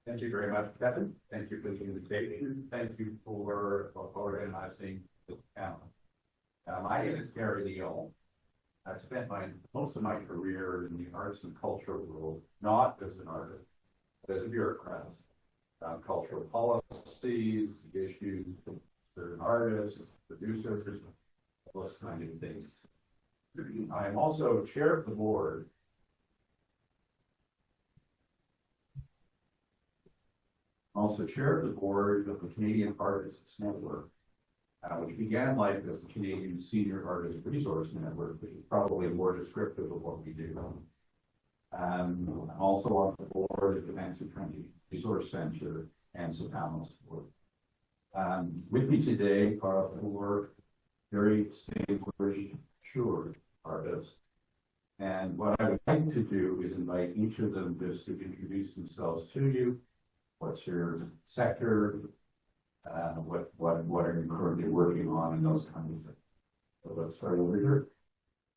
Thank you very much, Kevin. Thank you for the invitation. Thank you for organizing this panel. My name is Garry. I've spent most of my career in the arts and culture world, not as an artist, but as a bureaucrat. Cultural policies, issues, certain artists, producers, those kind of things. I am also chair of the board. Also chair of the board of the Canadian Artists Network, which began life as the Canadian Senior Artist Resource Network, which is probably more descriptive of what we do. I'm also on the board of the Manson County Resource Center and CPAMO support. With me today are four very distinguished, sure artists. And what I would like to do is invite each of them just to introduce themselves to you. What's your sector? What are you currently working on, and those kinds of things. So let's start over here.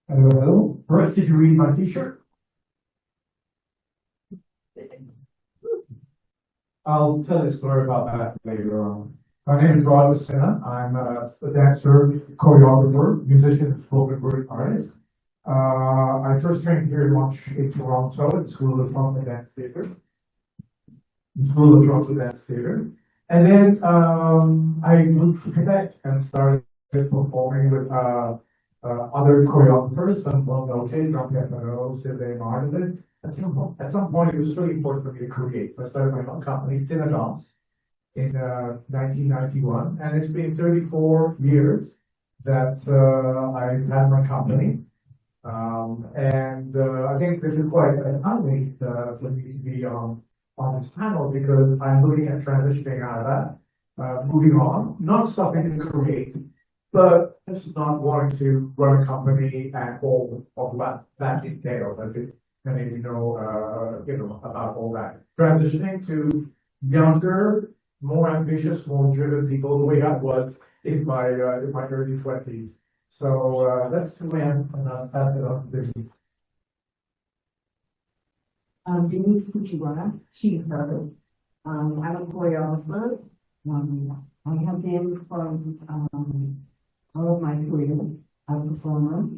Hello. First, did you read my T-shirt? I'll tell you a story about that later on. My name is Sinha. I'm a dancer, choreographer, musician, spoken word artist. I first trained here in Toronto at the School of Drama Dance Theatre. And then I moved to Quebec and started performing with other choreographers, some well-known, Jean-Pierre Perrault, Sylvain Martin. At some point, it was really important for me to create. So I started my own company, Sinha, in 1991. And it's been 34 years that I've had my company. I think this is quite an honor for me to be on this panel, because I'm looking at transitioning out of that, moving on, not stopping to create, but just not wanting to run a company and all of what that entails. I think many of you know about all that. Transitioning to younger, more ambitious, more driven people, the way I was in my early 20s. So that's who I am, and I'll pass it on to Denise. Denise Fujiwara, she, her. I'm a choreographer. I have been from all of my career a performer.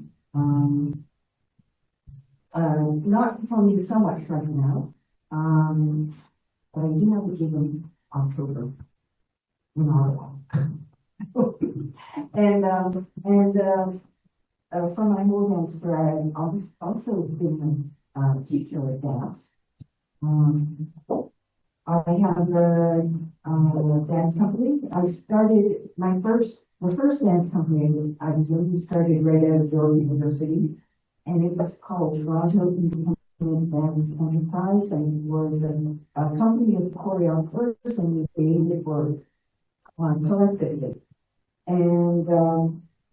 Not performing so much right now, but I do have a gig in October in Ottawa. From my whole dance career, I've also been a teacher at dance. I have a dance company. I started the first dance company I was in. Started right out of York University, and it was called Toronto Independent Dance Enterprise, and it was a company of choreographers, and we created for collectively. And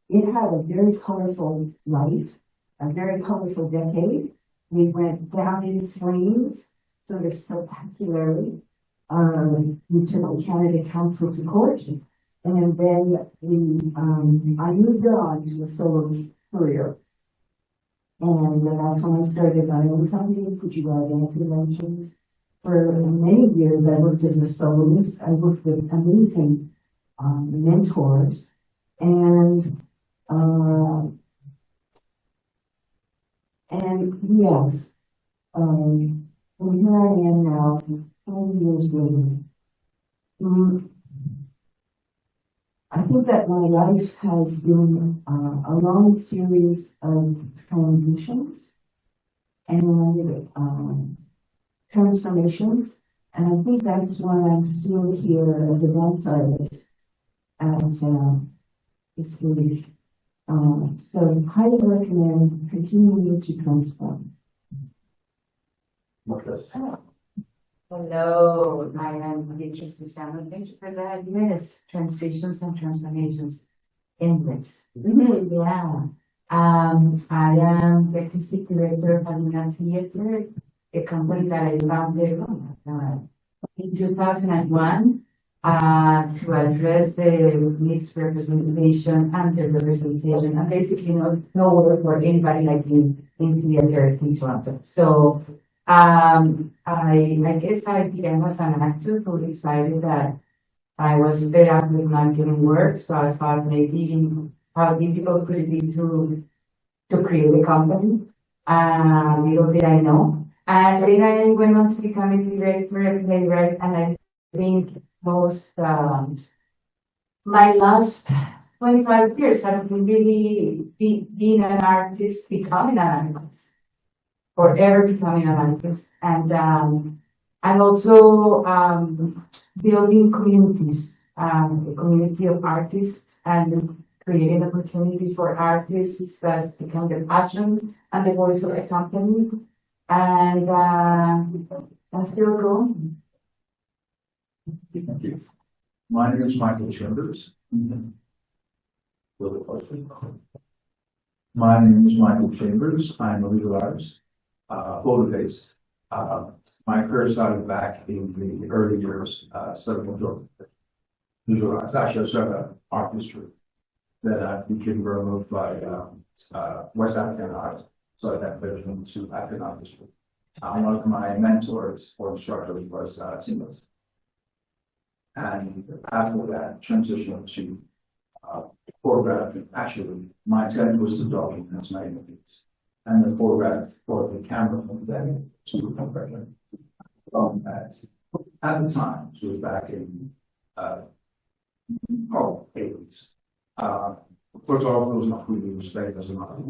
it had a very colorful life, a very colorful decade. We went down in flames, sort of spectacularly. We took the Canada Council to court, and then I moved on to a solo career. And that's when I started my own company, Fujiwara Dance Inventions. For many years, I worked as a soloist. I worked with amazing mentors, and yes, and here I am now, 20 years later. I think that my life has been a long series of transitions and transformations, and I think that's why I'm still here as a dance artist at this stage. So highly recommend continuing to transform. Hello, I am Pizano. Thank you for that. Yes, transitions and transformations endless. Yeah. I am the artistic director of Panelists Theater, a company that I founded in 2001 to address the misrepresentation, underrepresentation, and basically no work for anybody like me in theater in Toronto. So I guess I began as an actor who decided that I was fed up with not getting work, so I thought maybe how difficult could it be to create a company. Little did I know. And then I went on to become a director and playwright, and I think most my last 25 years have been really being an artist, becoming an artist, or ever becoming an artist, and also building communities, a community of artists, and creating opportunities for artists that's become the passion and the voice of the company, and still going. Thank you. My name is Michael Chambers. My name is Michael Chambers. I'm a visual artist, photo-based. My career started back in the early years, studying visual arts. Actually, I started art history. Then I became very moved by West African art, so I got better into African art history. One of my mentors or instructors was Sinha. And after that, transition to photography. Actually, my intent was to document my images, and the photograph for the camera then to conversion. At the time, it was back in probably 80s. Photography was not really respected as an art,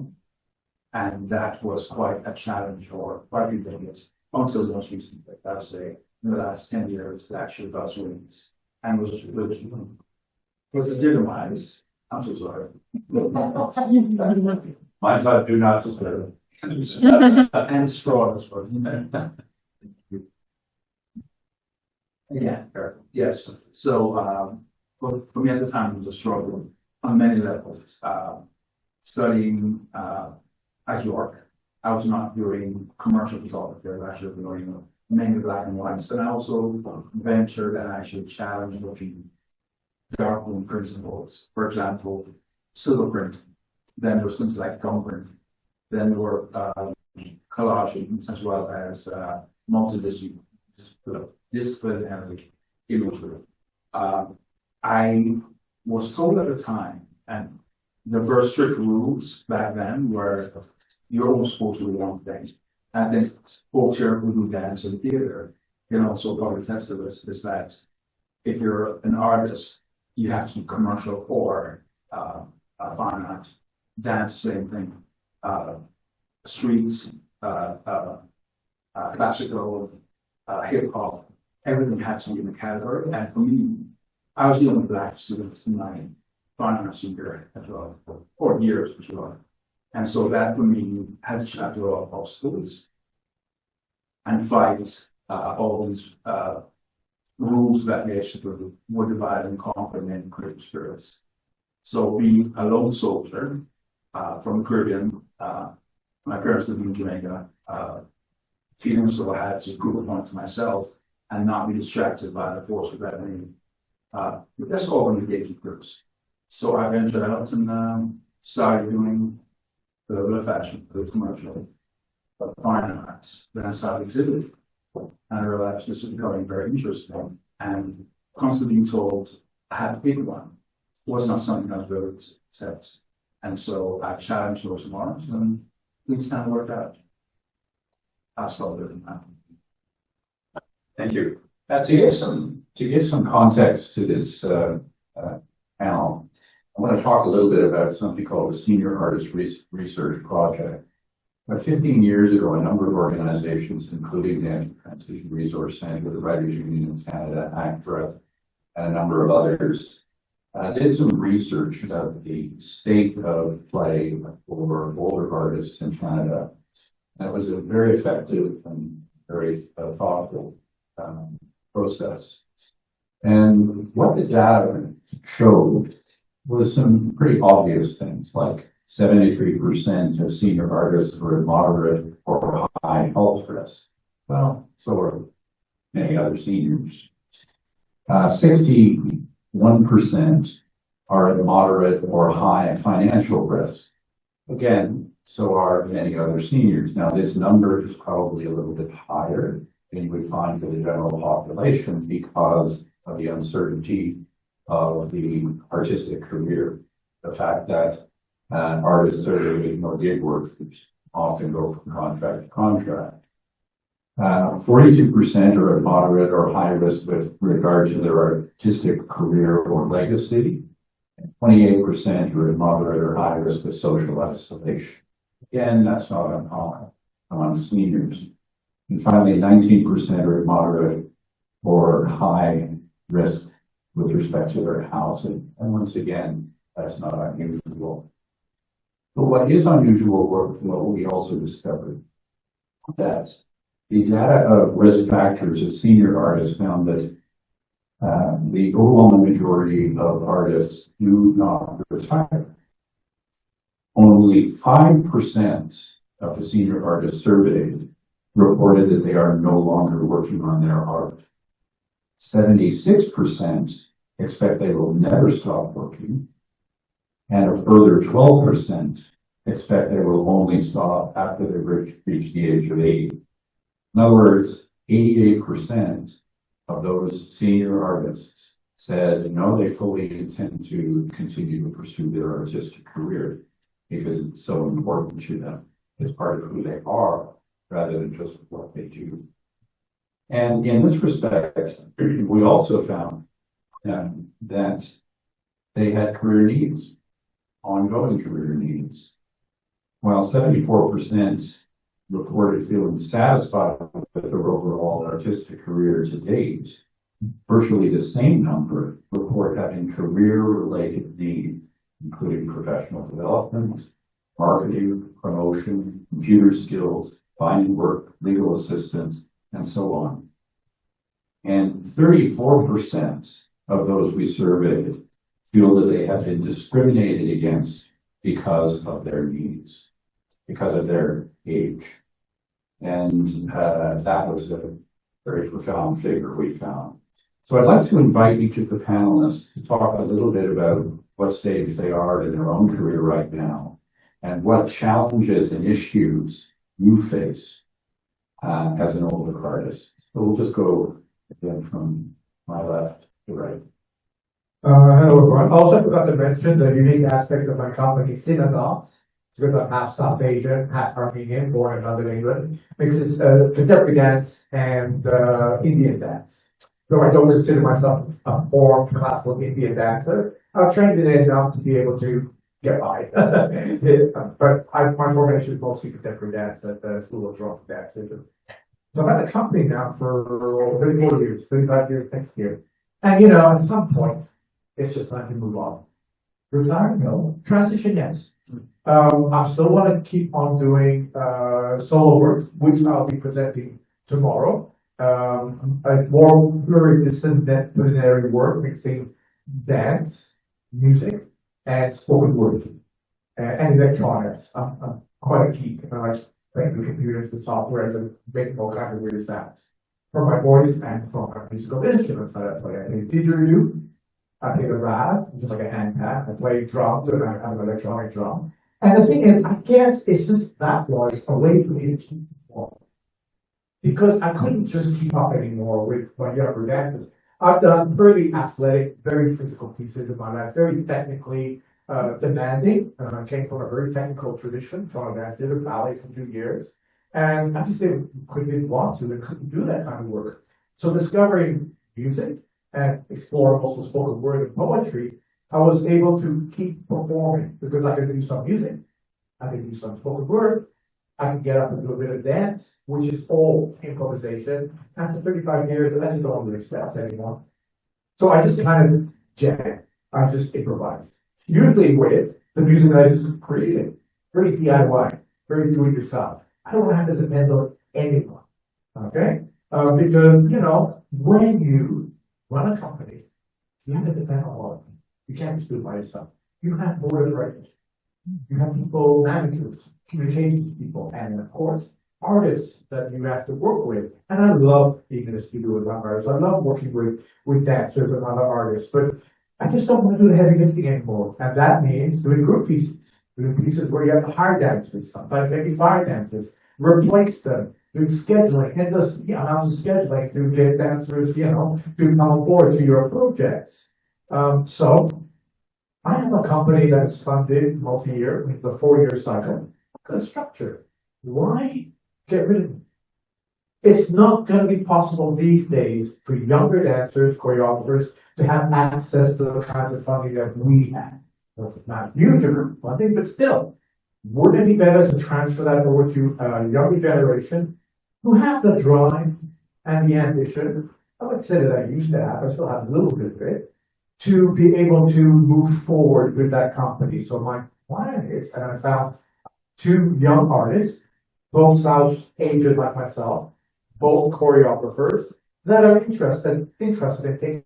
and that was quite a challenge for quite a few decades until the most recently. I would say in the last 10 years, it actually got wings and was legitimized. I'm so sorry. My thought, do not disturb. And straw as well. Yeah, yes. So, for me at the time, it was a struggle on many levels. Studying at York, I was not doing commercial photography. I was actually doing mainly black and whites. And I also ventured and actually challenged looking darkroom principles. For example, silver print. Then there was things like gum print. Then there were collages as well as multidisciplinary imagery. I was told at the time, and the very strict rules back then were you're almost supposed to do one thing. And then folks here who do dance and theater can also probably attest to this, is that if you're an artist, you have to do commercial or fine art. Dance, same thing. Streets, classical, hip hop, everything had to be in the category. And for me, I was dealing with black students in my fine art senior as well, for years as well. And so that for me had to chapter all obstacles and fight all these rules that basically were divide and conquer and creative spirits. So being a lone soldier from the Caribbean, my parents lived in Jamaica, feeling as though I had to prove a point to myself and not be distracted by the force of that name. That's all when the gatekeepers. So I ventured out and started doing the fashion, the commercial, the fine arts. Then I started exhibiting. And I realized this was becoming very interesting. And constantly being told I had to pick one was not something I was really accept. And so I challenged those norms and things kind of worked out. I started doing that. Thank you. To give some context to this panel, I want to talk a little bit about something called the Senior Artist Research Project. About 15 years ago, a number of organizations, including the Transition Resource Center, the Writers Union of Canada, ACTRA, and a number of others, did some research about the state of play for older artists in Canada. And it was a very effective and very thoughtful process. And what the data showed was some pretty obvious things, like 73% of senior artists were at moderate or high health risk. Well, so were many other seniors. 61% are at moderate or high financial risk. Again, so are many other seniors. Now, this number is probably a little bit higher than you would find for the general population because of the uncertainty of the artistic career. The fact that artists are doing no gig work often go from contract to contract. 42% are at moderate or high risk with regard to their artistic career or legacy. 28% are at moderate or high risk with social isolation. Again, that's not uncommon among seniors. And finally, 19% are at moderate or high risk with respect to their housing. And once again, that's not unusual. But what is unusual, what we also discovered, that the data of risk factors of senior artists found that the overwhelming majority of artists do not retire. Only 5% of the senior artists surveyed reported that they are no longer working on their art. 76% expect they will never stop working, and a further 12% expect they will only stop after they reach the age of 80. In other words, 88% of those senior artists said no, they fully intend to continue to pursue their artistic career because it's so important to them. It's part of who they are rather than just what they do. And in this respect, we also found that they had career needs, ongoing career needs. While 74% reported feeling satisfied with their overall artistic career to date, virtually the same number report having career-related needs, including professional development, marketing, promotion, computer skills, finding work, legal assistance, and so on. And 34% of those we surveyed feel that they have been discriminated against because of their needs, because of their age. And that was a very profound figure we found. So I'd like to invite each of the panelists to talk a little bit about what stage they are in their own career right now and what challenges and issues you face as an older artist. So we'll just go again from my left to right. Hello everyone. I also forgot to mention the unique aspect of my company, Sinha, because I'm half South Asian, half Armenian, born in London, England, mixes contemporary dance and Indian dance. So I don't consider myself a formed classical Indian dancer. I've trained in it enough to be able to get by. But my formation is mostly contemporary dance at the School of Drama Dance. So I've had a company now for 34 years, 35 years next year. And you know, at some point, it's just time to move on. Retire? No. Transition? Yes. I still want to keep on doing solo work, which I'll be presenting tomorrow. A more pluridisciplinary work mixing dance, music, and spoken word, and electronics. I'm quite a geek. I like playing with computers and software and making all kinds of weird sounds. From my voice and from my musical instruments that I play. I play didgeridoo, I play the raz, which is like a hand pat. I play drums, and I have an electronic drum. And the thing is, I guess it's just that was a way for me to keep warm. Because I couldn't just keep up anymore with my younger dancers. I've done pretty athletic, very physical pieces in my life, very technically demanding. I came from a very technical tradition, from a dance theater ballet for 2 years. And I just didn't want to and couldn't do that kind of work. So discovering music and exploring also spoken word and poetry, I was able to keep performing because I could do some music, I could do some spoken word, I could get up and do a bit of dance, which is all improvisation. After 35 years, I just don't really steps anymore. So I just kind of jam. I just improvise. Usually with the music that I just created. Very DIY, very do-it-yourself. I don't have to depend on anyone. Okay? Because, you know, when you run a company, you have to depend on all of them. You can't just do it by yourself. You have board of directors. You have people, managers, communications people, and of course, artists that you have to work with. And I love being in a studio with other artists. I love working with dancers and other artists, but I just don't want to do the heavy lifting anymore. And that means doing group pieces. The pieces where you have to hire dancers, sometimes maybe fire dancers, replace them, do scheduling, and announce the scheduling to get dancers, to come aboard to your projects. So I have a company that's funded multi-year with the 4-year cycle. Good structure. Why get rid of it? It's not going to be possible these days for younger dancers, choreographers, to have access to the kinds of funding that we have. Not huge funding, but still, wouldn't it be better to transfer that over to a younger generation who have the drive and the ambition? I would say that I used to have, I still have a little bit of it, to be able to move forward with that company. So my plan is, and I found 2 young artists, both South Asian like myself, both choreographers that are interested in taking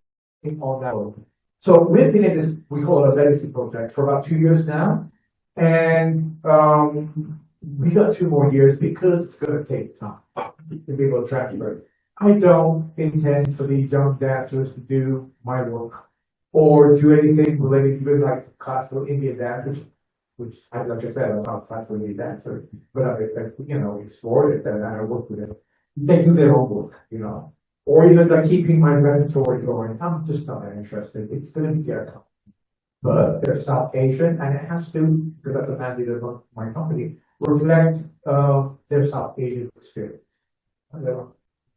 on that role. So we've been in this, we call it a legacy project, for about 2 years now. And we got 2 more years because it's going to take time to be able to transfer it. I don't intend for these young dancers to do my work or do anything related to like classical Indian dancers, which, like I said, I'm not a classical Indian dancer, but I've explored it and I work with it. They do their own work, or even like keeping my repertoire going. I'm just not that interested. It's going to be their company. But they're South Asian, and it has to, because that's a mandate of my company, reflect their South Asian experience,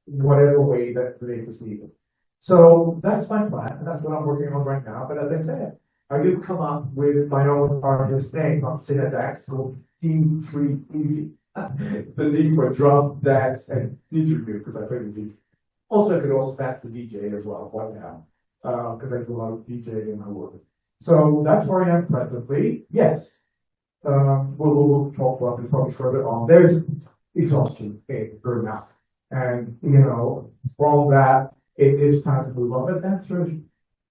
whatever way that they perceive it. So that's my plan, and that's what I'm working on right now. But as I said, I do come up with my own artist name on Sinha Dance called D3 Easy. The D for drum, dance, and didgeridoo, because I play the DJ. Also, I could also stand for DJ as well, right now, because I do a lot of DJ in my work. So that's where I am presently. Yes, we'll talk about this probably further on. There's exhaustion in burnout, and from that, it is time to move on. But dancers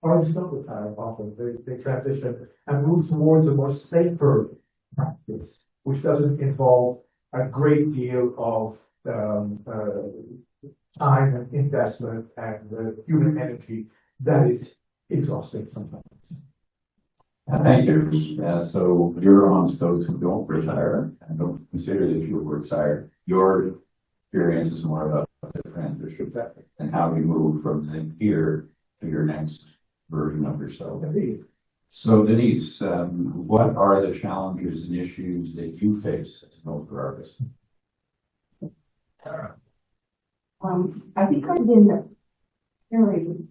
are still retired often. They transition and move towards a more safer practice, which doesn't involve a great deal of time and investment and human energy that is exhausting sometimes. Thank you. So you're amongst those who don't retire and don't consider that you will retire. Your experience is more about the transition and how you move from here to your next version of yourself. Indeed. So Denise, what are the challenges and issues that you face as an older artist? I think I've been preparing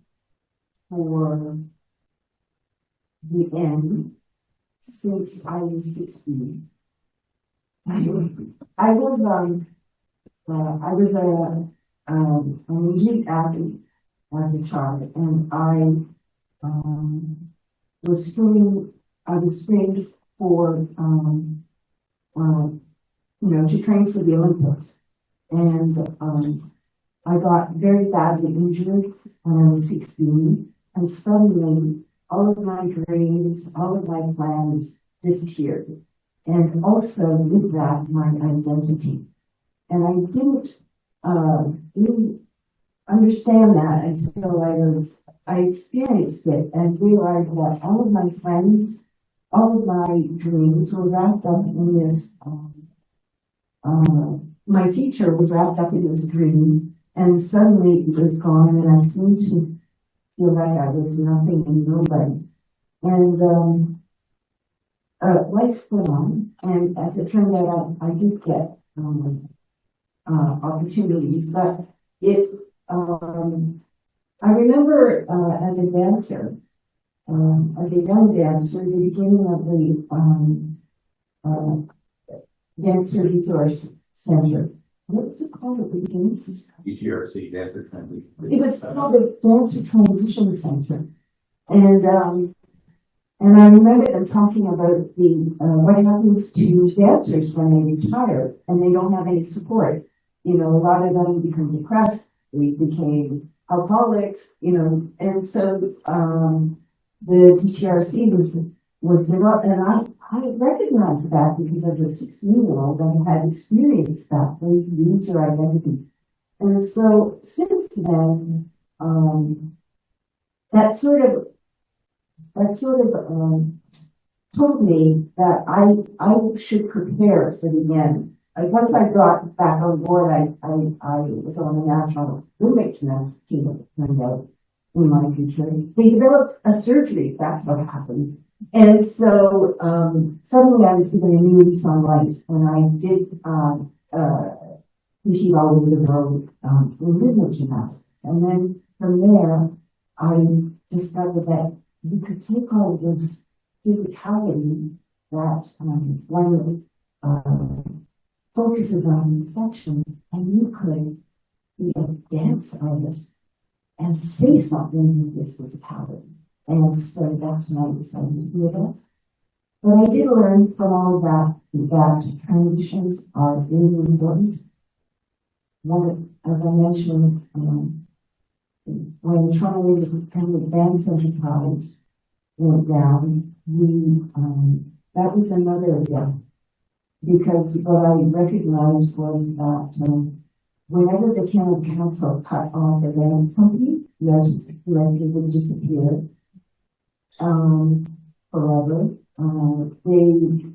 for the end since I was 16. I was an elite athlete as a child, and I was trained for to train for the Olympics, and I got very badly injured when I was 16, and suddenly all of my dreams, all of my plans disappeared. And also with that, my identity. And I didn't really understand that until I experienced it and realized that all of my friends, all of my dreams were wrapped up in this, my future was wrapped up in this dream, and suddenly it was gone, and I seemed to feel like I was nothing and nobody. And life went on, and as it turned out, I did get opportunities, but I remember as a dancer, as a young dancer, the beginning of the Dancer Resource Center. What was it called at the beginning? ETRC, Dancer Transition. It was called the Dancer Transition Center. And I remember them talking about what happens to dancers when they retire and they don't have any support. A lot of them become depressed, they became alcoholics, and so the DTRC was developed, and I recognized that because as a 16-year-old, I had experienced that when you lose your identity. And so since then, that sort of told me that I should prepare for the end. Like once I got back on board, I was on the national roommate gymnastics team, it turned out, in my future. They developed a surgery, that's what happened. And so, suddenly I was given a new lease on life when I did, Fujiwara with the road, in rhythmic gymnastics. And then from there, I discovered that you could take all this physicality that, one, focuses on reflection, and you could be a dance artist and say something with physicality. And so that's when I decided to do it. But I did learn from all that transitions are really important. One, as I mentioned, when trying to kind of advance enterprise went down, that was another death. Because what I recognized was that whenever the county council cut off the dance company, the artistic director would disappear forever. They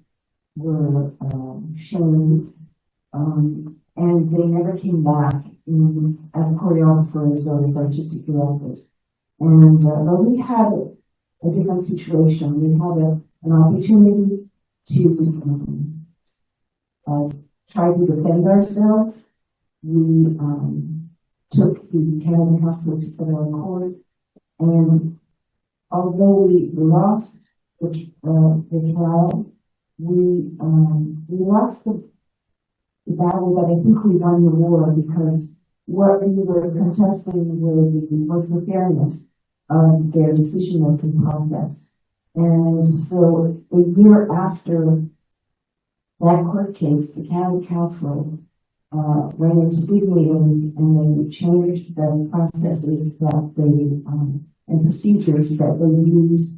were shamed, and they never came back as choreographers or as artistic directors. And but we had a different situation. We had an opportunity to try to defend ourselves. We took the county council to federal court, and although we lost the trial, we lost the battle, but I think we won the war, because what we were contesting was the fairness of their decision-making process. And so a year after that court case, the county council went into big meetings, and they changed the processes that they and procedures that they use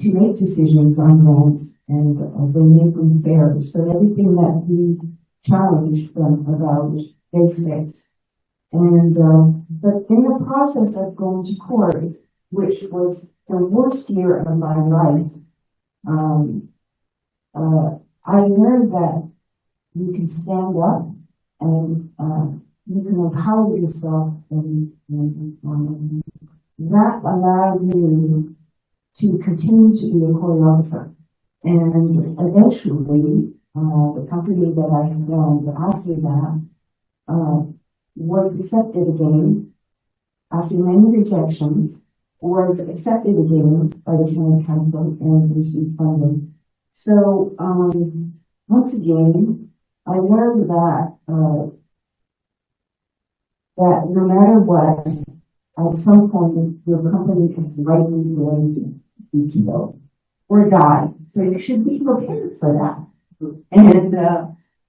to make decisions on grants, and they make them fair. So everything that we challenged them about, they fixed. And but in the process of going to court, which was the worst year of my life, I learned that you can stand up and you can empower yourself, and that allowed me to continue to be a choreographer. And eventually, the company that I formed after that was accepted again, after many rejections, was accepted again by the county council and received funding. So, once again, I learned that that no matter what, at some point, your company is likely going to be killed or die. So you should be prepared for that.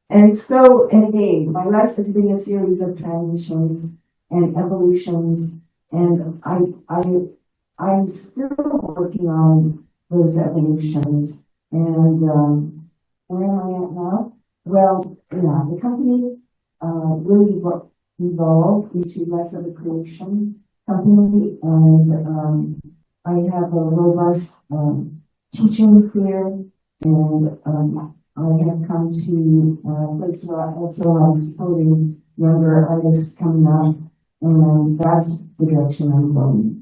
And so, and again, my life has been a series of transitions and evolutions, and I'm still working on those evolutions. And where am I at now? Well, yeah, the company really evolved into less of a creation company, and I have a robust teaching career, and I have come to a place where I also am supporting younger artists coming up, and that's the direction I'm going.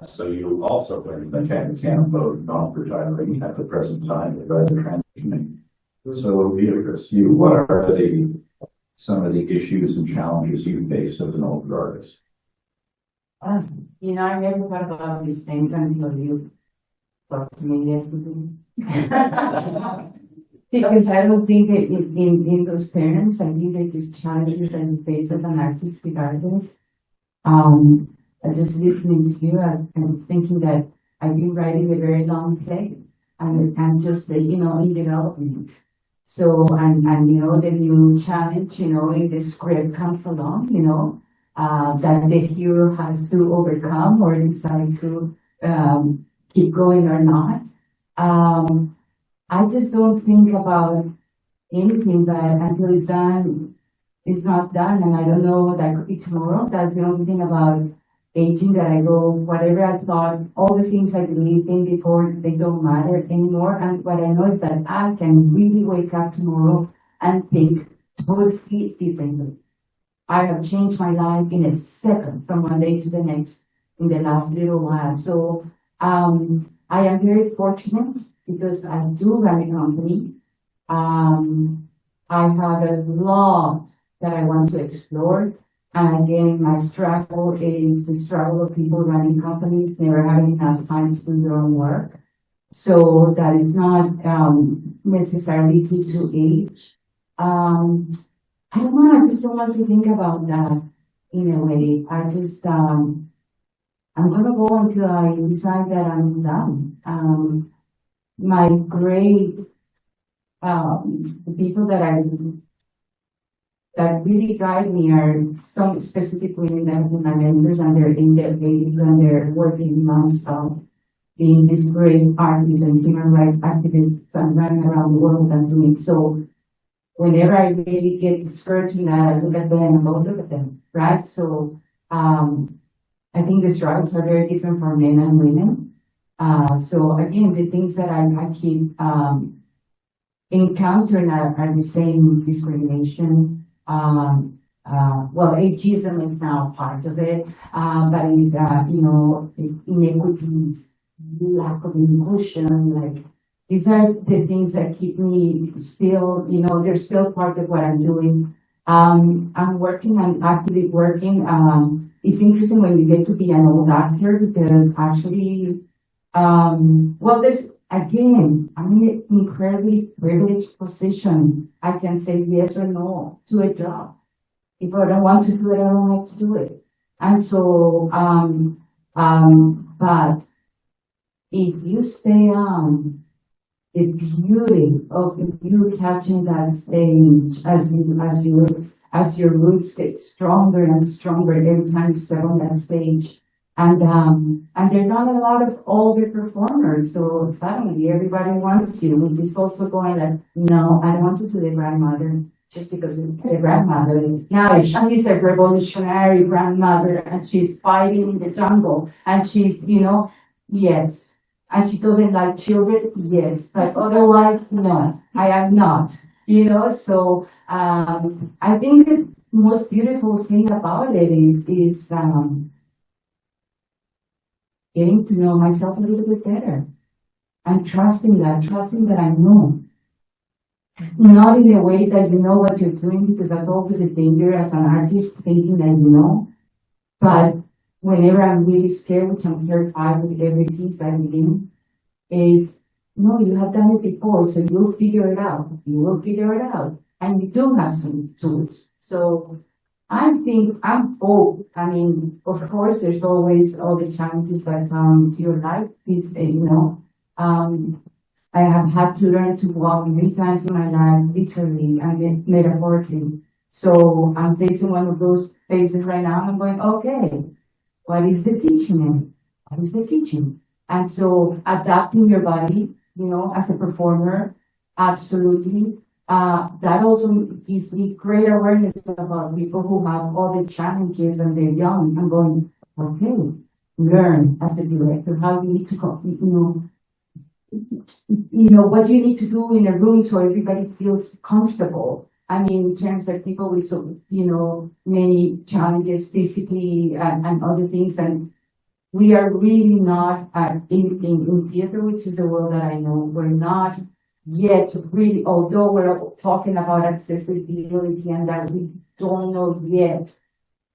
So you also bring the can vote non-retiring at the present time, rather transitioning. So Beatrice, what are some of the issues and challenges you face as an older artist? I never thought about these things until you talked to me yesterday. Because I don't think in those terms, I think that these challenges that you face as an artist regardless. Just listening to you, I'm thinking that I've been writing a very long play, and I'm just, in development. So, and the new challenge, if the script comes along, that the hero has to overcome or decide to keep going or not. I just don't think about anything that until it's done, it's not done, and I don't know, that could be tomorrow. That's the only thing about aging that I go, whatever I thought, all the things I believed in before, they don't matter anymore. And what I know is that I can really wake up tomorrow and think totally differently. I have changed my life in a second from one day to the next in the last little while. So I am very fortunate because I do run a company. I have a lot that I want to explore. And again, my struggle is the struggle of people running companies, never having enough time to do their own work. So that is not necessarily due to age. I don't know, I just don't want to think about that in a way. I just, I'm gonna go until I decide that I'm done. My great, the people that really guide me are some specific women that have been my mentors, and they're in their 80s and they're working nonstop, being these great artists and human rights activists and running around the world and doing so. Whenever I really get discouraged in that, I look at them and go, look at them, right? So I think the struggles are very different for men and women. So again, the things that I keep encountering are the same: discrimination. Well, ageism is now part of it, but it's, inequities, lack of inclusion, like, these are the things that keep me still, they're still part of what I'm doing. I'm actively working. It's interesting when you get to be an old actor because actually, there's, again, I'm in an incredibly privileged position. I can say yes or no to a job. If I don't want to do it, I don't like to do it. And so, but if you stay on, the beauty of you catching that stage as your roots get stronger and stronger every time you step on that stage. And there are not a lot of older performers, so suddenly everybody wants you, which is also going like, no, I don't want to do the grandmother just because it's a grandmother. Now she's a revolutionary grandmother and she's fighting in the jungle and she's, yes. And she doesn't like children, yes, but otherwise, no, I am not, so I think the most beautiful thing about it is getting to know myself a little bit better and trusting that I know. Not in a way that you know what you're doing, because that's always a danger as an artist, thinking that you know, but whenever I'm really scared, which I'm terrified with every piece I begin, is, no, you have done it before, so you'll figure it out. You will figure it out. And you do have some tools. So I think I'm both. I mean, of course, there's always all the challenges that come into your life. I have had to learn to walk many times in my life, literally and metaphorically. So I'm facing one of those phases right now. I'm going, okay, what is the teaching? What is the teaching? And so adapting your body, as a performer, absolutely. That also gives me great awareness about people who have all the challenges and they're young. I'm going, okay, learn as a director how you need to, what you need to do in a room so everybody feels comfortable. I mean, in terms of people with many challenges physically and other things, and we are really not in theater, which is the world that I know. We're not yet really, although we're talking about accessibility and that, we don't know yet.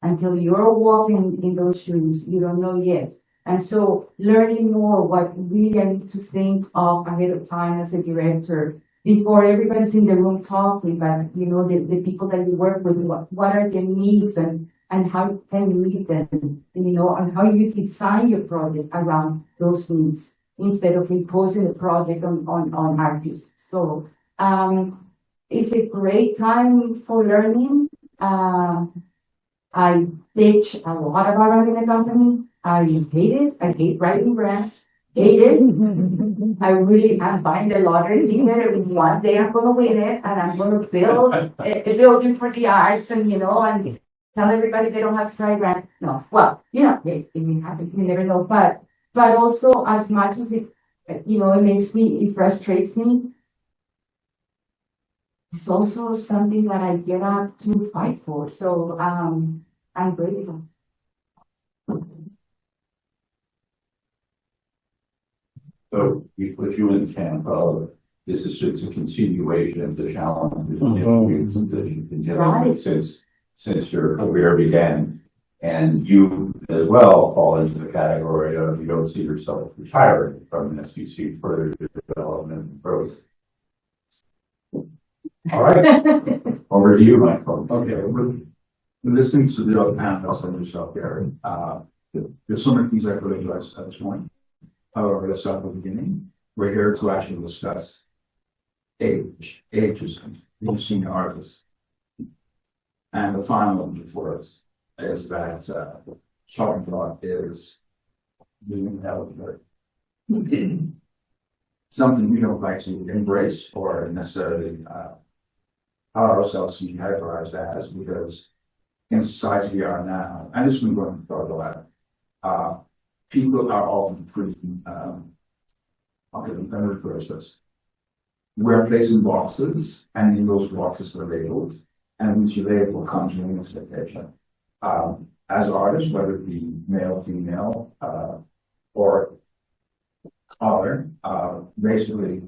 Until you're walking in those shoes, you don't know yet. And so learning more what really I need to think of ahead of time as a director, before everybody's in the room talking, but the people that you work with, what are their needs and how can you meet them, and how you design your project around those needs instead of imposing a project on artists. So it's a great time for learning. I bitch a lot about running a company. I hate it. I hate writing grants. Hate it. I'm buying the lottery ticket. One day I'm going to win it and I'm going to build a building for the arts and tell everybody they don't have to try brand. No, well, it may happen, you never know. But also, as much as it, it frustrates me, it's also something that I get up to fight for. So, I'm grateful. So we put you in the camp of, this is just a continuation of the challenge that you've been dealing with since your career began. And you as well fall into the category of, you don't see yourself retiring from this, you see further development and growth. All right, over to you, Michael. Okay, we're listening to the other panelists and yourself, Garry. There's so many things I could address at this point. However, let's start at the beginning. We're here to actually discuss ageism in senior artists. And the final one for us is that talking about is being eligible. Something we don't like to embrace or necessarily allow ourselves to be categorized as, because in society we are now, and this has been going for a while, people are often pretty, let me reverse this. We're placed in boxes, and in those boxes we're labeled, and each label comes with an expectation. As artists, whether it be male, female, or other, basically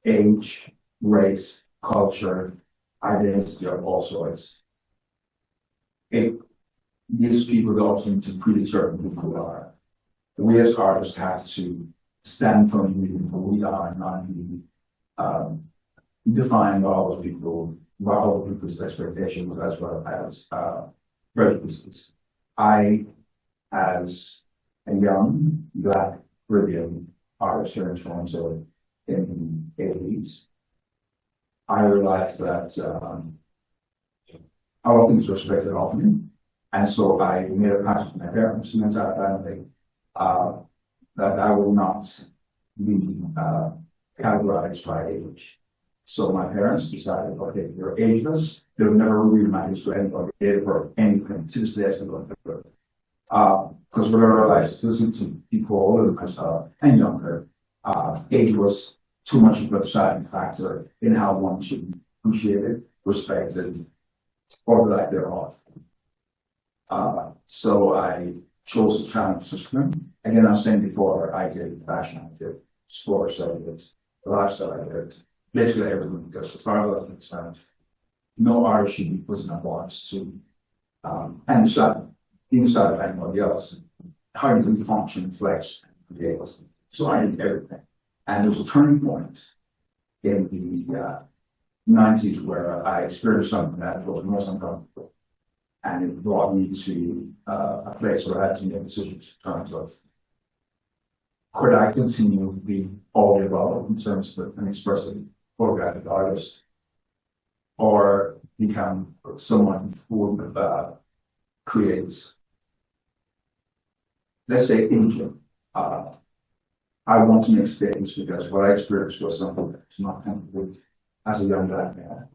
age, race, culture, identity of all sorts. It gives people the option to predetermine who we are. We as artists have to stand firm in who we are and not be defined by all those people's expectations as well as prejudices. I, as a young Black Caribbean artist here in Toronto in the 80s, I realized that our things were respected of me. And so I made a pact with my parents and my entire family that I will not be categorized by age. So my parents decided, okay, you're ageless. They'll never read my history to anybody or anything. To this day, I still don't do it. Because what I realized, listening to people older than myself and younger, age was too much of a deciding factor in how one should be appreciated, respected, or the lack thereof. So I chose to challenge the system. Again, I was saying before, I did fashion, I did sports, I did lifestyle, I did basically everything, because as far as I'm concerned, no artist should be put in a box to, and inside of anybody else, how you can function, flex, and create. So I did everything. And there was a turning point in the 90s where I experienced something that was most uncomfortable. And it brought me to a place where I had to make decisions in terms of, could I continue to be all the above in terms of an expressive photographic artist, or become someone who creates, let's say, India. I want to make statements because what I experienced was something that was not comfortable as a young Black man.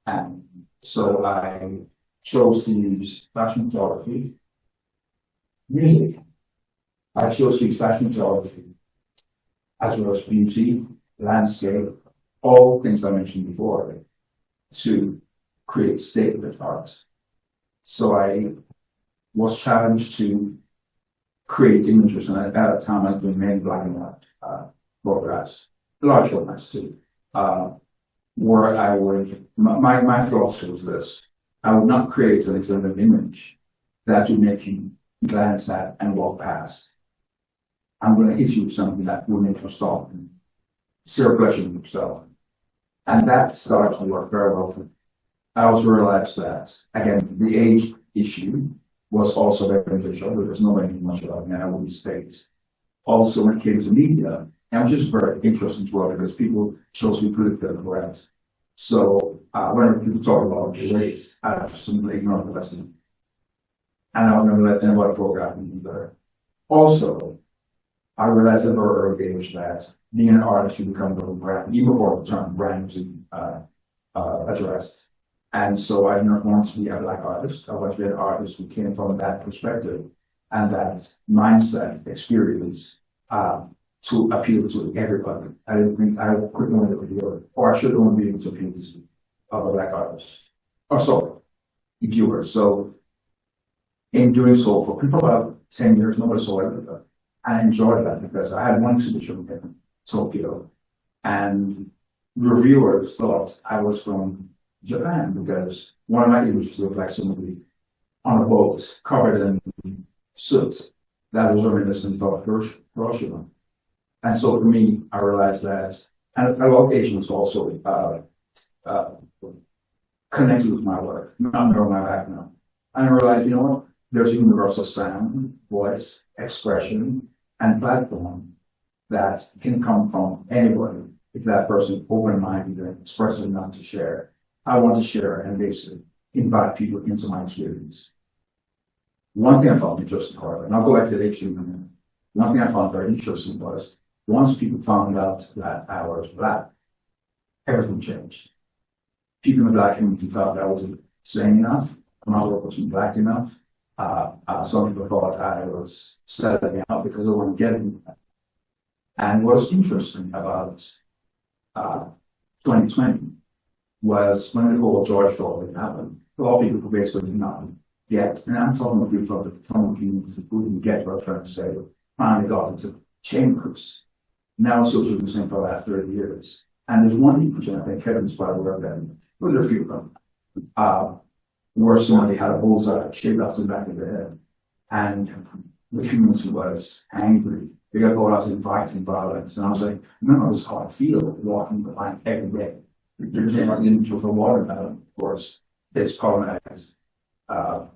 And so I chose to use fashion photography, music. I chose to use fashion photography as well as beauty, landscape, all things I mentioned before, to create statement art. So I was challenged to create images, and at that time I was doing mainly black and white photographs, large formats too, where I would, my philosophy was this: I would not create an exhibit image that would make you glance at and walk past. I'm going to hit you with something that will make you stop and see a reflection of yourself. And that started to work very well for me. I also realized that, again, the age issue was also very beneficial because nobody knew much about me, and I would state. Also, when it came to media, and which is very interesting as well because people chose to be politically correct. So when people talk about race, I simply ignore the lesson. And I don't remember that anybody photographed me either. Also, I realized at a very early age that being an artist, you become a brand, even before the term brand was addressed. And so I did not want to be a black artist. I wanted to be an artist who came from that perspective and that mindset experience to appeal to everybody. I didn't think I couldn't want to appeal, or I should only be able to appeal to a black artist. Or so, viewer. So in doing so for about 10 years, nobody saw it. I enjoyed that because I had one exhibition in Tokyo and reviewers thought I was from Japan because one of my images looked like somebody on a boat covered in soot that was reminiscent of Hiroshima. And so for me, I realized that, and a lot of Asians also connected with my work, not knowing my background. And I realized, you know what, there's a universal sound, voice, expression, and platform that can come from anybody if that person is open-minded and expressive enough to share. I want to share and basically invite people into my experience. One thing I found interesting, however, and I'll go back to the issue in a minute. One thing I found very interesting was once people found out that I was black, everything changed. People in the black community felt I wasn't saying enough, my work wasn't black enough. Some people thought I was selling out because I wasn't getting that. And what's interesting about 2020 was when the whole George Floyd happened, a lot of people basically did not get, and I'm talking about people from the community who didn't get what I'm trying to say, finally got into chambers. Now it's also the same for the last 30 years. And there's one image, I think Kevin's probably aware of them, but there are a few of them, where somebody had a bullseye shaved off the back of their head. And the community was angry. They got thought I was inviting violence. And I was like, no, this is how I feel walking the line every day. There's like an image of a watermelon, of course, it's colonized, to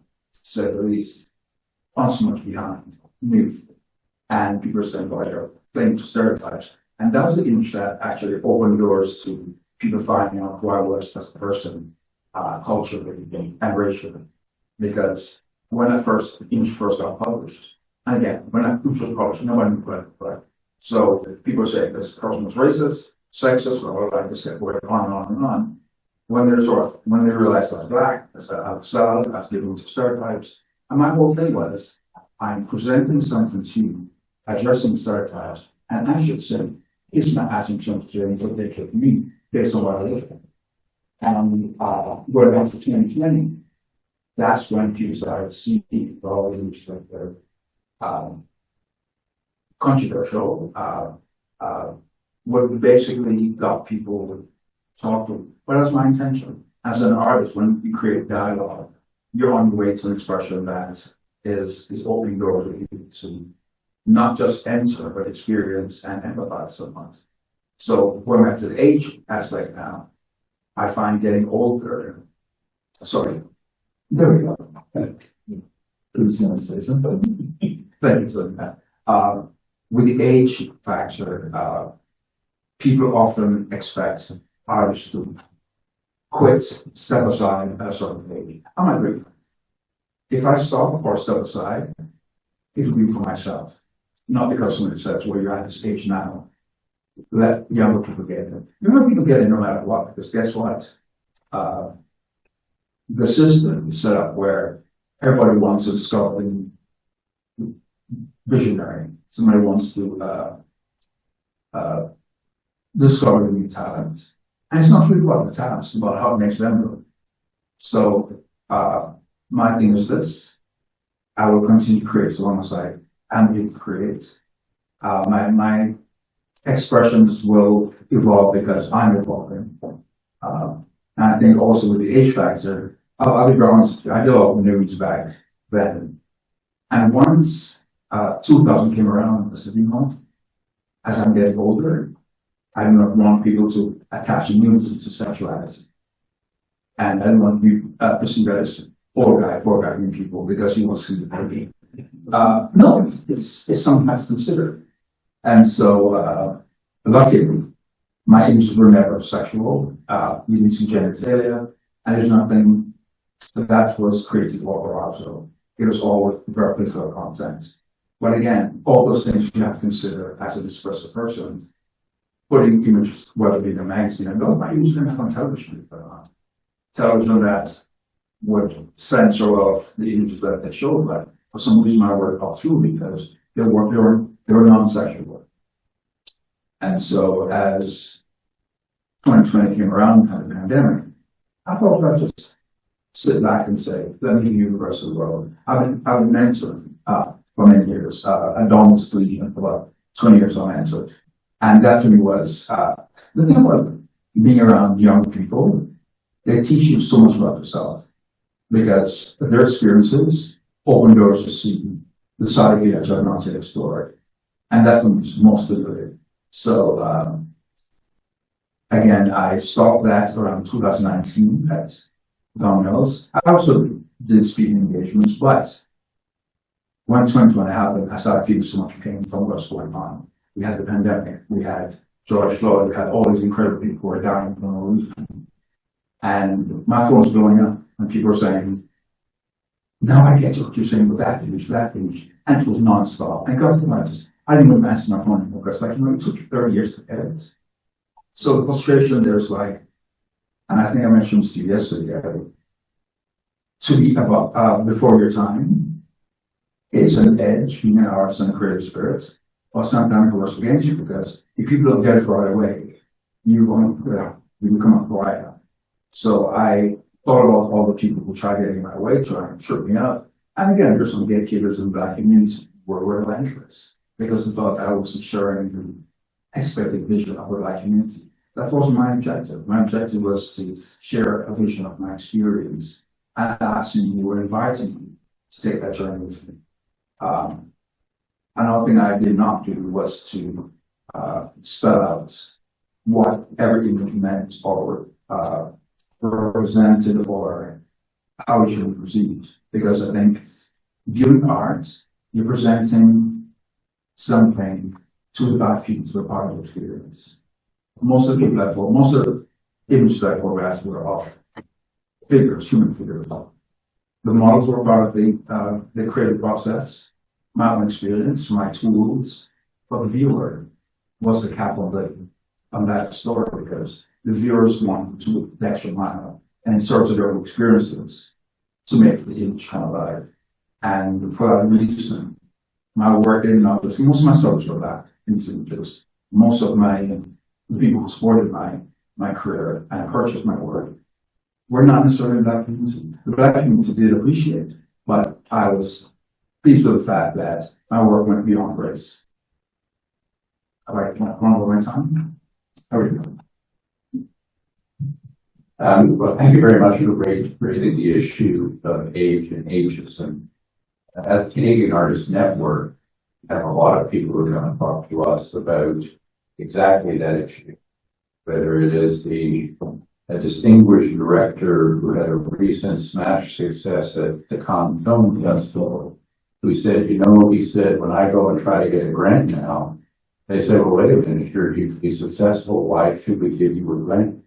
say the least, not so much behind, myth. And people are saying, well, they're playing to stereotypes. And that was the image that actually opened doors to people finding out who I was as a person, culturally and racially. Because when image first got published, and again, when that image was published, no one knew it. So people say this person was racist, sexist, or like this, going on and on and on. When they realized I was black, I said I was solid, I was giving to stereotypes. And my whole thing was, I'm presenting something to you, addressing stereotypes, and I should say, it's not asking something to interpret of me based on what I live in. And going back to 2020, that's when people started seeing all these like their controversial, what basically got people to talk to. What was my intention? As an artist, when you create dialogue, you're on your way to an expression that is opening doors for you to not just enter, but experience and empathize so much. So when we're at the age aspect now, I find getting older. Sorry, there we go. Please say something. Thanks on that. With the age factor, people often expect artists to quit, step aside at a certain age. I might agree. If I stop or step aside, it will be for myself. Not because somebody says, well, you're at this age now. Let younger people get it. Younger people get it no matter what, because guess what? The system is set up where everybody wants to discover the visionary. Somebody wants to discover the new talents. And it's not really about the talents, it's about how it makes them look. So my thing is this. I will continue to create as long as I am able to create. My expressions will evolve because I'm evolving. And I think also with the age factor, I'll be honest, I did a lot of news back then. And once 2000 came around, I said, you know, as I'm getting older, I do not want people to attach news to sexuality. And I don't want you to perceive that as foregathering people because you will see the baby. No, it's something that's considered. And so, luckily, my images were never sexual, we didn't see genitalia, and there's nothing that was created or arousal. It was all very political content. But again, all those things you have to consider as an expressive person, putting images, whether it be in a magazine, and those might use them on television if they're not. television that would censor off the images that they showed, but for some reason my work got through because they were non-sexual. And so as 2020 came around, had the pandemic, I thought I'd just sit back and say, let me view the rest of the world. I've been mentoring for many years. I've done this for about 20 years on mentor. And that for me was the thing about being around young people, they teach you so much about yourself because their experiences open doors to see the side of you that you have not yet explored. And that for me is most liberating. So again, I stopped that around 2019 at Domino's. I also did speaking engagements, but when 2020 happened, I started feeling so much pain from what's going on. We had the pandemic, we had George Floyd, we had all these incredible people who were dying for no reason. And my phone was blowing up, and people were saying, now I get what you're saying with that image. And it was non-stop. And God, I didn't even answer my phone anymore because, it took 30 years to edit. So the frustration there's like, and I think I mentioned this to you yesterday, to be about before your time is an edge being an artist and a creative spirit, or sometimes it works against you because if people don't get it right away, you become a pariah. So I thought about all the people who try getting my way, trying to trip me up. And again, there's some gatekeepers in the Black community who were relentless because they thought I wasn't sharing the expected vision of the Black community. That wasn't my objective. My objective was to share a vision of my experience and asking you were inviting me to take that journey with me. Another thing I did not do was to spell out what every image meant or represented or how it should proceed. Because I think viewing art, you're presenting something to the Black people to a part of the experience. Most of the images I photographed were of figures, human figures. The models were part of the creative process, my own experience, my tools, but the viewer was the cap on that story because the viewers want to the extra mile and insert their own experiences to make the image come alive. And for that reason, my work in most of my stories were Black in these images. Most of the people who supported my career and purchased my work were not necessarily Black community. The Black community did appreciate, but I was pleased with the fact that my work went beyond race. All right, can I run over my time? How are you doing? Well, thank you very much for raising the issue of age and ageism. At the Canadian Artists Network, we have a lot of people who are going to talk to us about exactly that issue. Whether it is a distinguished director who had a recent smash success at the Cannes Film Festival, who said, he said, when I go and try to get a grant now, they said, well, wait a minute, if you're to be successful, why should we give you a grant?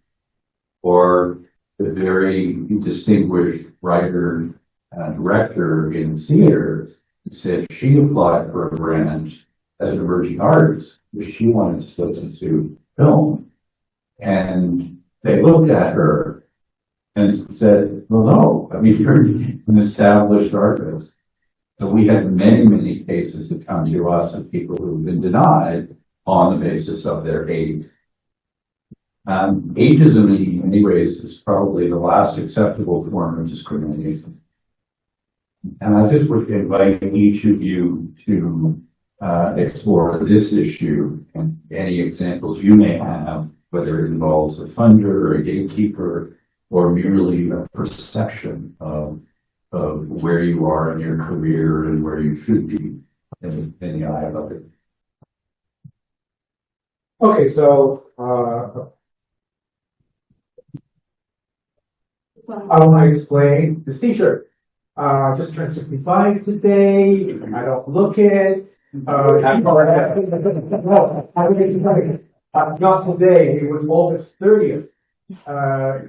Or the very distinguished writer and director in theater who said she applied for a grant as an emerging artist, because she wanted to slip into film. And they looked at her and said, well, no, you're an established artist. So we have many, many cases that come to us of people who've been denied on the basis of their age. Ageism, in many ways, is probably the last acceptable form of discrimination. And I just would invite each of you to explore this issue and any examples you may have, whether it involves a funder or a gatekeeper or merely a perception of where you are in your career and where you should be in the eye of others. Okay, so I want to explain this t-shirt. Just turned 65 today. I don't look it. Not today. It was August 30th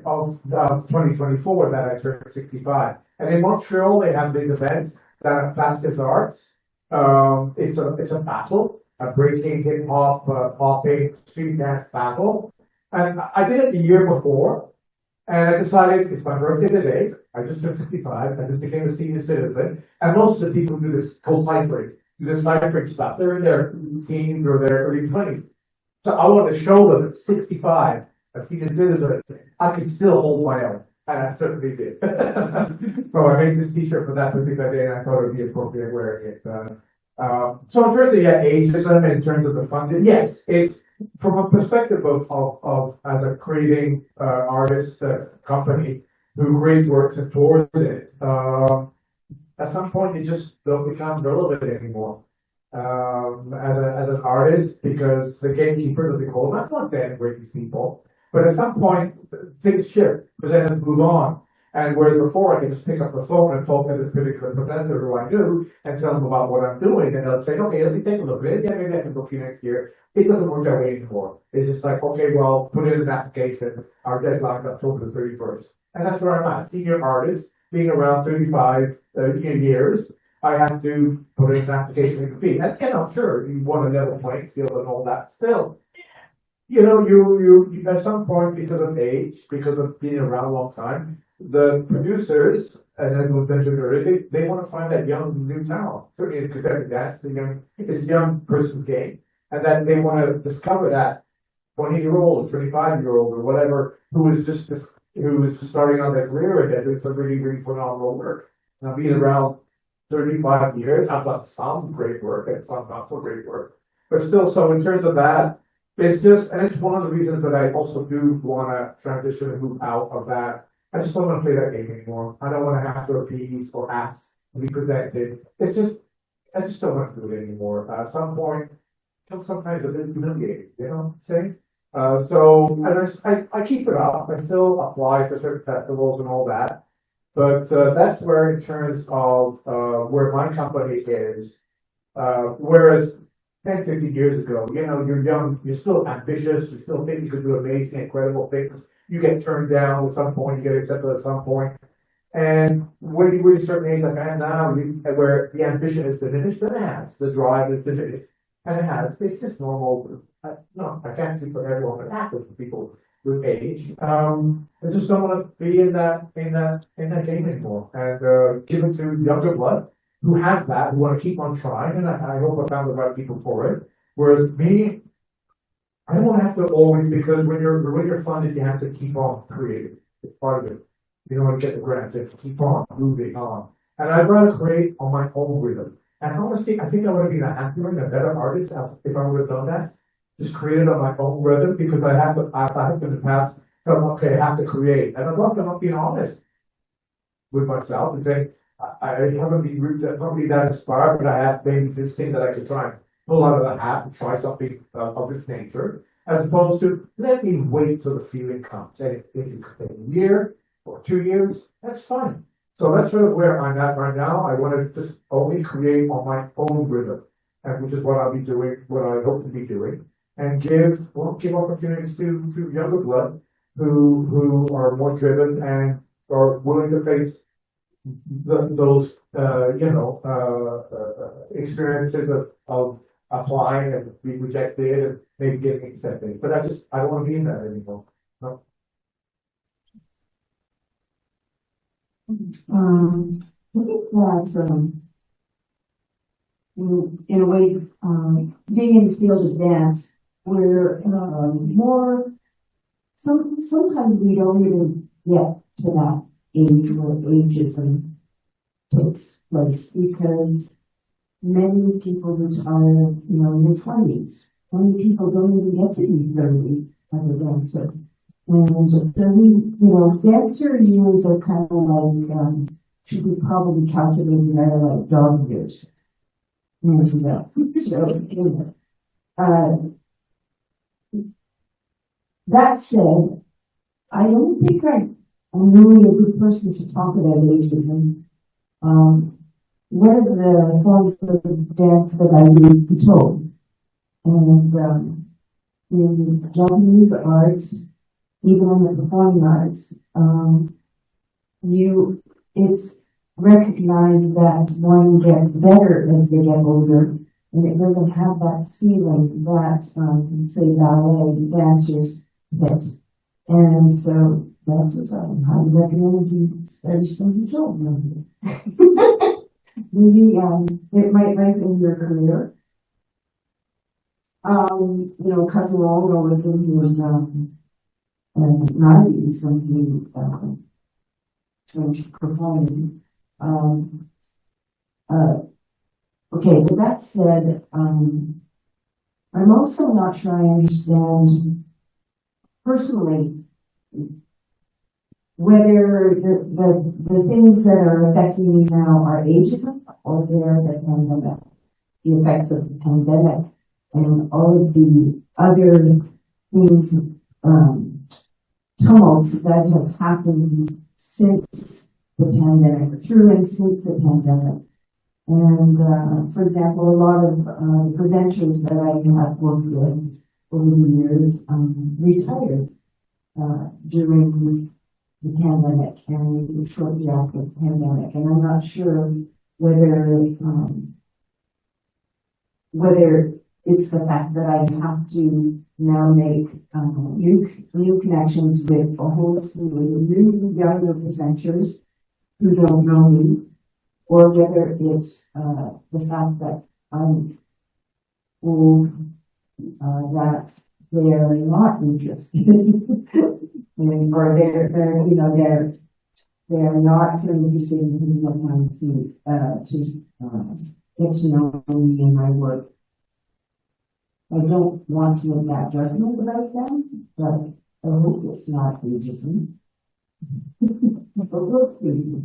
of 2024 that I turned 65. And in Montreal, they have this event that Plastics Arts. It's a battle, a breaking hip hop, popping street dance battle. And I did it the year before. And I decided it's my birthday today. I just turned 65. I just became a senior citizen. And most of the people do this co-cycling, do this cycling stuff. They're in their teens or their early 20s. So I want to show them at 65, a senior citizen, I can still hold my own. And I certainly did. So I made this t-shirt for that particular day, and I thought it would be appropriate wearing it. So in terms of ageism, in terms of the funding, yes, it's from a perspective of as a creating artist company who creates works and tours it. At some point, you just don't become relevant anymore as an artist, because the gatekeepers of the code, not want to denigrate these people, but at some point things shift, presenters move on. And whereas before I can just pick up the phone and talk to this particular presenter who I do and tell them about what I'm doing, and they'll say, okay, let me take a look at it. Yeah, maybe I can book you next year. It doesn't work that way anymore. It's just like, okay, well, put in an application. Our deadline's October the 31st. And that's where I'm at. Senior artist, being around 35 years, I have to put in an application and compete. And, sure, you want a level playing field and all that. Still, you at some point, because of age, because of being around a long time, the producers, and then we'll mention earlier, they want to find that young new talent. Certainly, because that's it's a young person's game, and then they want to discover that 20-year-old, 25-year-old, or whatever, who is starting on their career and they're doing some really, really phenomenal work. Now, being around 35 years, I've done some great work and some not so great work, but still. So in terms of that, it's just, and it's one of the reasons that I also do want to transition and move out of that. I just don't want to play that game anymore. I don't want to have to appease or ask to be presented. I just don't want to do it anymore. At some point, sometimes a bit humiliating, you know what I'm saying? And I keep it up. I still apply for certain festivals and all that. But that's where, in terms of where my company is, whereas 10, 15 years ago, you're young, you're still ambitious, you still think you could do amazing, incredible things. You get turned down at some point, you get accepted at some point. And when you reach a certain age, like I am now, where the ambition is diminished, then it has. The drive is diminished. And it has. It's just normal. I can't speak for everyone, but it happens for people with age. I just don't want to be in that game anymore. And give it to younger blood who have that, who want to keep on trying. And I hope I found the right people for it. Whereas me, I don't have to always, because when you're funded, you have to keep on creating. It's part of it. You don't want to get the grant, you have to keep on moving on. And I'd rather create on my own rhythm. And honestly, I think I would have been a happier and a better artist if I would have done that. Just created on my own rhythm, because I have in the past felt, okay, I have to create. And I'd love to not being honest with myself and saying, I haven't been probably that inspired, but I have maybe this thing that I could try and pull out of the hat and try something of this nature, as opposed to let me wait till the feeling comes. And if it could take a year or 2 years, that's fine. So that's sort of where I'm at right now. I want to just only create on my own rhythm, and which is what I'll be doing, what I hope to be doing, and give opportunities to younger blood who are more driven and are willing to face those experiences of applying and being rejected and maybe getting accepted. But I don't want to be in that anymore. No. I think that in a way, being in the field of dance, we're more. Sometimes we don't even get to that age where ageism takes place, because many people retire, in their 20s. Many people don't even get to be 30 as a dancer. And so dancer years are kind of like, should be probably calculated at like dog years. That said, I don't think I'm really a good person to talk about ageism. One of the forms of dance that I use is Pizano. And in Japanese arts, even in the performing arts, it's recognized that one gets better as they get older, and it doesn't have that ceiling that, say, ballet dancers hit. And so That's what's up. I recommend you study some job. Maybe, it might lengthen your career. You know, cousin Waldo was in, he was, 90s when he, finished performing. Okay, with that said, I'm also not sure I understand personally whether the things that are affecting me now are ageism or they're the pandemic, the effects of the pandemic and all of the other things, tumults that has happened since the pandemic, through and since the pandemic. And, for example, a lot of presenters that I have worked with over the years retired during the pandemic and shortly after the pandemic. And I'm not sure whether it's the fact that I have to now make new connections with a whole slew of new younger presenters who don't know me, or whether it's the fact that I'm old, that they're not interested, or they're you know they're not so interested in what I'm to get to know me and my work. I don't want to make that judgment about them, but I hope it's not ageism. But we'll see.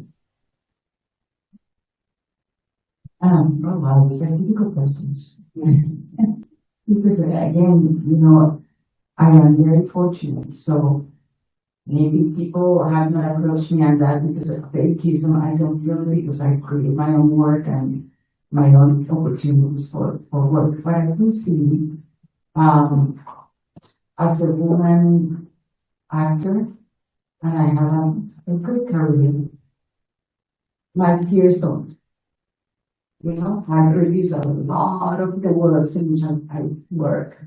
Oh wow, these are difficult questions. Because again, you know, I am very fortunate. So maybe people have not approached me on that because of ageism. I don't feel it because I create my own work and my own opportunities for work. But I do see, as a woman actor, and I have a good career, my peers don't. You know, I produce a lot of the works in which I work.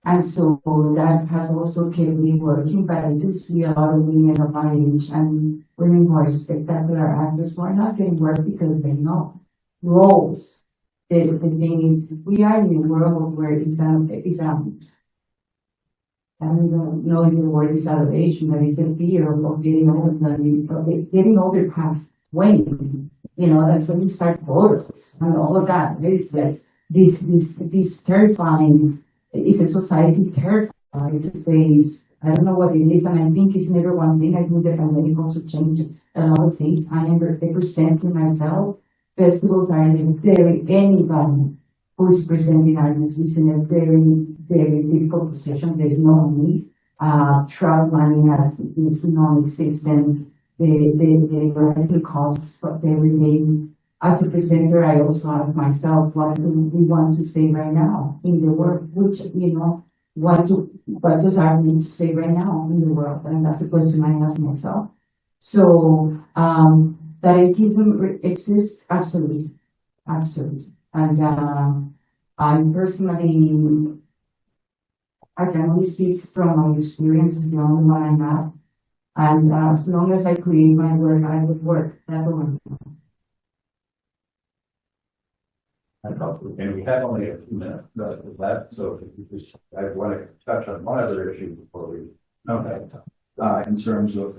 And so that has also kept me working, but I do see a lot of women of my age and women who are spectacular actors who are not getting work because they know roles. The thing is, we are in a world where I don't know if the word is salvation, but it's the fear of getting older, getting older past weight. You know, that's when you start photos and all of that. It's like this terrifying, is a society terrified to face. I don't know what it is, and I think it's never one thing. I think the pandemic also changed a lot of things. I am representing myself. Festivals are in a very, anybody who is presenting artists is in a very, very difficult position. There's no money. Travel money is non-existent. The rising costs of everything. As a presenter, I also ask myself, what do we want to say right now in the world? Which, you know, what does art need to say right now in the world? And that's a question I ask myself. So, that ageism exists, absolutely. And I'm personally, I can only speak from my experience, is the only one I have. And as long as I create my work, I would work. That's all I'm doing. And we have only a few minutes left, so I want to touch on one other issue before we. Okay. In terms of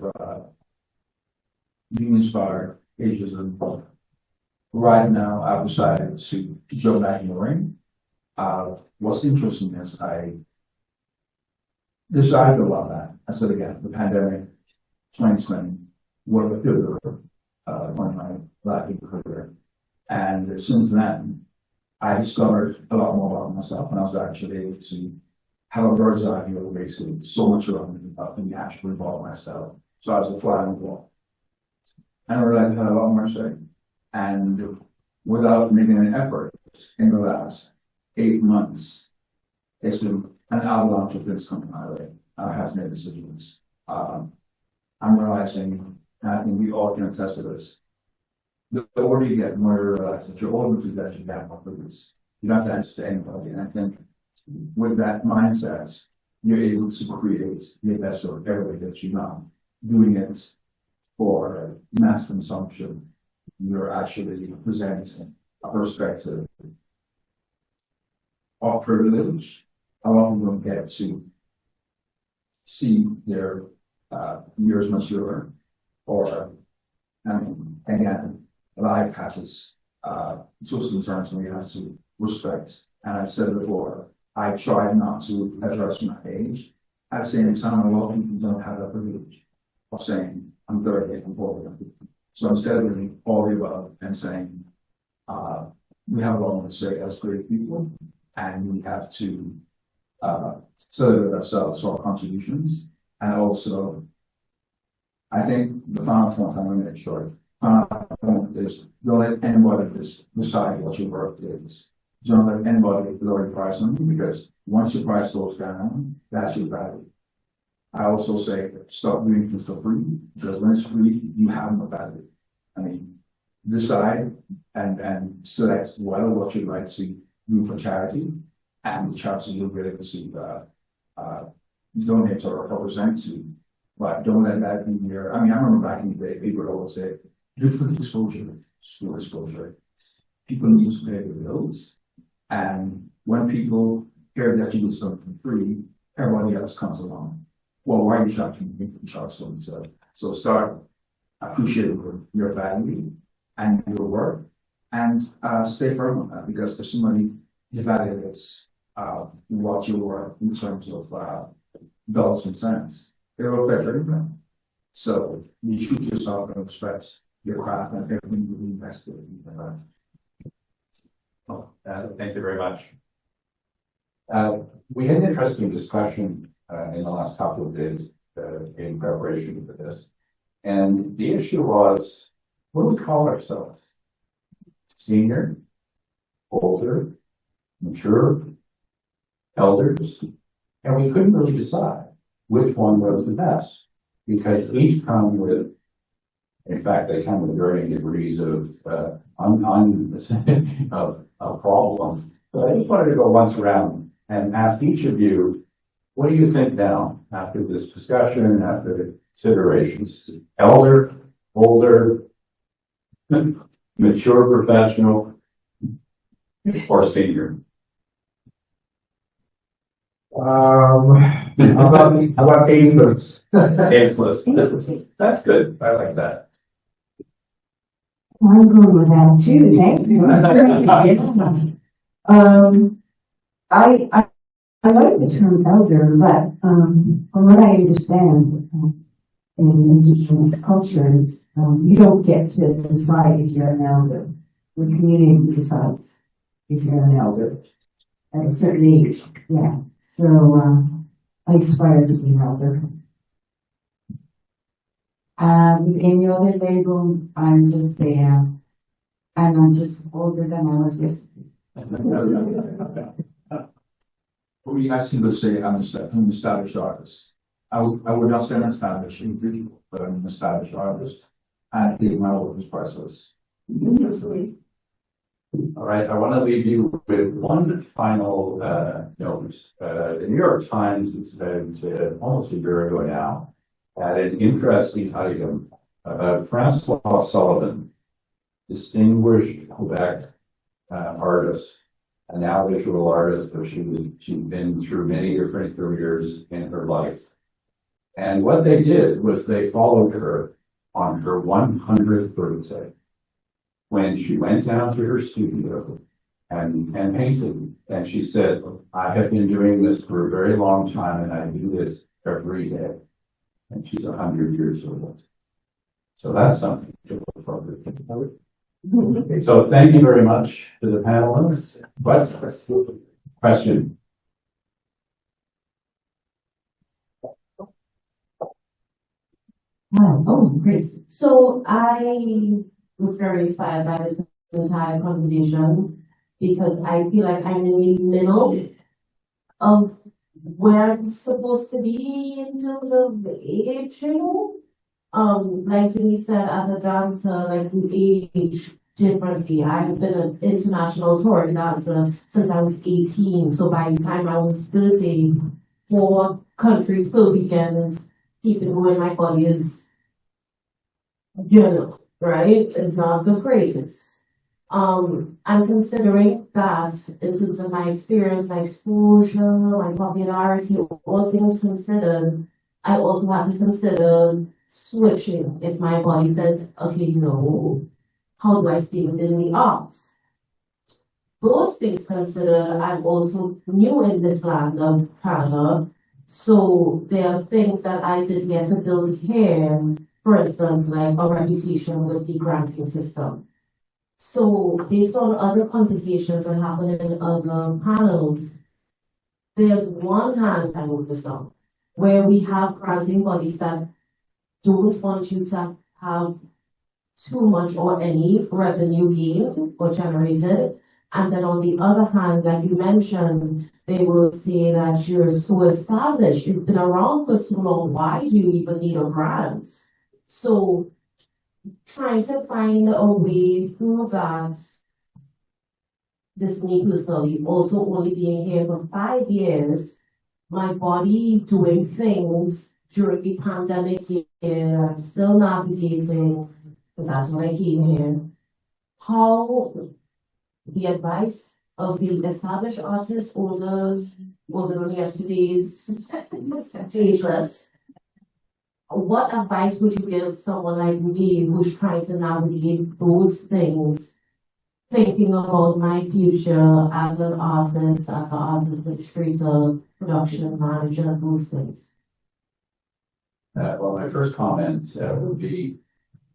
union-inspired ageism, right now I've decided to join that hearing. What's interesting is I decided about that. I said again, the pandemic, 2020, were the pillar on my life career. And since then, I discovered a lot more about myself, and I was actually able to have a bird's eye view of basically so much around me about me actually involve myself. So I was a fly on the wall. And I realized I had a lot more to say. And without making an effort in the last 8 months, it's been an avalanche of things coming my way. I have made decisions. I'm realizing, and I think we all can attest to this, the older you get, the more you realize that you're older to that you have more purpose. You don't have to answer to anybody. And I think with that mindset, you're able to create the best of everybody that you know. doing it for mass consumption. You're actually presenting a perspective of privilege. A lot of them get to see their years mature, or, I mean, again, life has twists and turns, and we have to respect. And I've said before, I try not to address my age. At the same time, a lot of people don't have that privilege of saying, I'm 30, I'm 40, I'm 50. So instead of doing all the above and saying, we have a lot to say as great people, and we have to celebrate ourselves for our contributions. And also, I think the final point I'm going to make short. Final point is, don't let anybody just decide what your work is. Don't let anybody lower your price on you, because once your price goes down, that's your value. I also say stop doing things for free, because when it's free, you have no value. I mean, decide and select what you'd like to do for charity, and the charity you're willing to donate or represent to. But don't let that be your, I mean, I remember back in the day, people would always say, do it for the exposure, school exposure. People need to pay their bills. And when people hear that you do something free, everybody else comes along. Well, why are you charging me? You can charge so and so. So start appreciating your value and your work, and stay firm on that, because if somebody evaluates what you work in terms of dollars and cents, it will affect everybody. So you shoot yourself and respect your craft and everything you invested in. Thank you very much. We had an interesting discussion in the last couple of days in preparation for this. And the issue was, what do we call ourselves? Senior, older, mature, elders? And we couldn't really decide which one was the best, because each come with, in fact, they come with varying degrees of of problem. But I just wanted to go once around and ask each of you, what do you think now after this discussion, after the considerations? Elder, older, mature professional, or senior? How about ageless? Ageless. That's good. I like that. I'm going with that too, thank you. I like the term elder, but from what I understand, in indigenous cultures, you don't get to decide if you're an elder. The community decides if you're an elder at a certain age. Yeah. So I aspire to be an elder. Any other label, I'm just there. And I'm just older than I was yesterday. I simply say I'm an established artist. I would not say an established individual, but I'm an established artist. And I think my work is priceless. All right, I want to leave you with one final note. The New York Times, it's about almost a year ago now, had an interesting item about Francois Sullivan, distinguished Quebec artist, and now visual artist, but she'd been through many different careers in her life. And what they did was they followed her on her 100th birthday, when she went down to her studio and painted. And she said, I have been doing this for a very long time, and I do this every day. And she's 100 years old. So that's something to look forward to. So thank you very much to the panelists. Question? Oh, great. So I was very inspired by this entire conversation because I feel like I'm in the middle of where I'm supposed to be in terms of aging. Like Denise said, as a dancer, like we age differently. I've been an international touring dancer since I was 18. So by the time I was 30, 4 countries per weekend, keeping going, my body is journal, right? It's not the greatest. I'm considering that in terms of my experience, my exposure, my popularity, all things considered, I also have to consider switching if my body says, okay, no, how do I stay within the arts? Those things considered, I'm also new in this land of Canada, so there are things that I did get to build here, for instance, like a reputation with the granting system. So based on other conversations that happen in other panels, there's one hand I noticed on where we have granting bodies that don't want you to have too much or any revenue gain or generated. And then on the other hand, like you mentioned, they will say that you're so established, you've been around for so long, why do you even need a grant? So trying to find a way through that, this me personally, also only being here for 5 years, my body doing things during the pandemic year, I'm still navigating, because that's when I came here, how the advice of the established artists, older than yesterday's ageless, what advice would you give someone like me who's trying to navigate those things, thinking about my future as an artist, as an artist administrator, production manager, those things? Well, my first comment would be,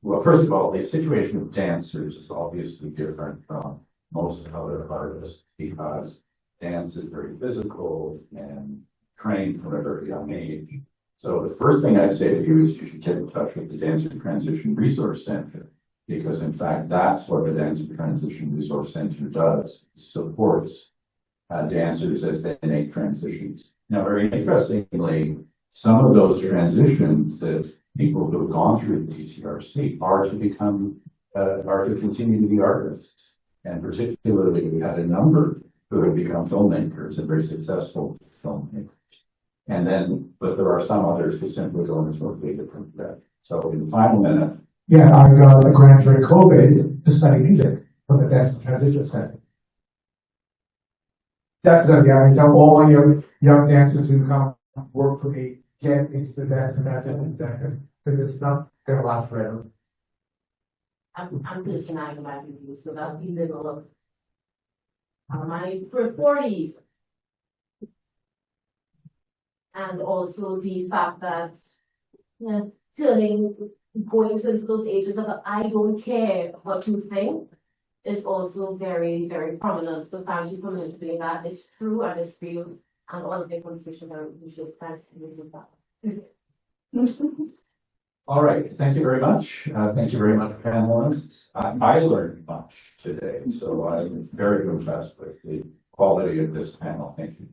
well, first of all, the situation of dancers is obviously different from most other artists because dance is very physical and trained from a very young age. So the first thing I'd say to you is you should get in touch with the Dancer Transition Resource Center, because in fact, that's what the Dancer Transition Resource Center does, supports dancers as they make transitions. Now, very interestingly, some of those transitions that people who have gone through the DTRC are to continue to be artists. And particularly, we had a number who have become filmmakers and very successful filmmakers. And then, but there are some others who simply go in a totally different direction. So in the final minute. Yeah, I got a grant during COVID to study music from the Dance and Transition Center. Definitely, I tell all your young dancers who come work for me, get into the Dance and Transition Center, because it's not going to last forever. I'm 39 in my review, so that's the middle of my 40s. And also the fact that going into those ages of I don't care what you think is also very, very prominent. So thank you for mentioning that. It's true and it's real, and all of the conversation that we should thanks to visit that. All right, thank you very much. Thank you very much, panelists. I learned much today, so I'm very impressed with the quality of this panel. Thank you.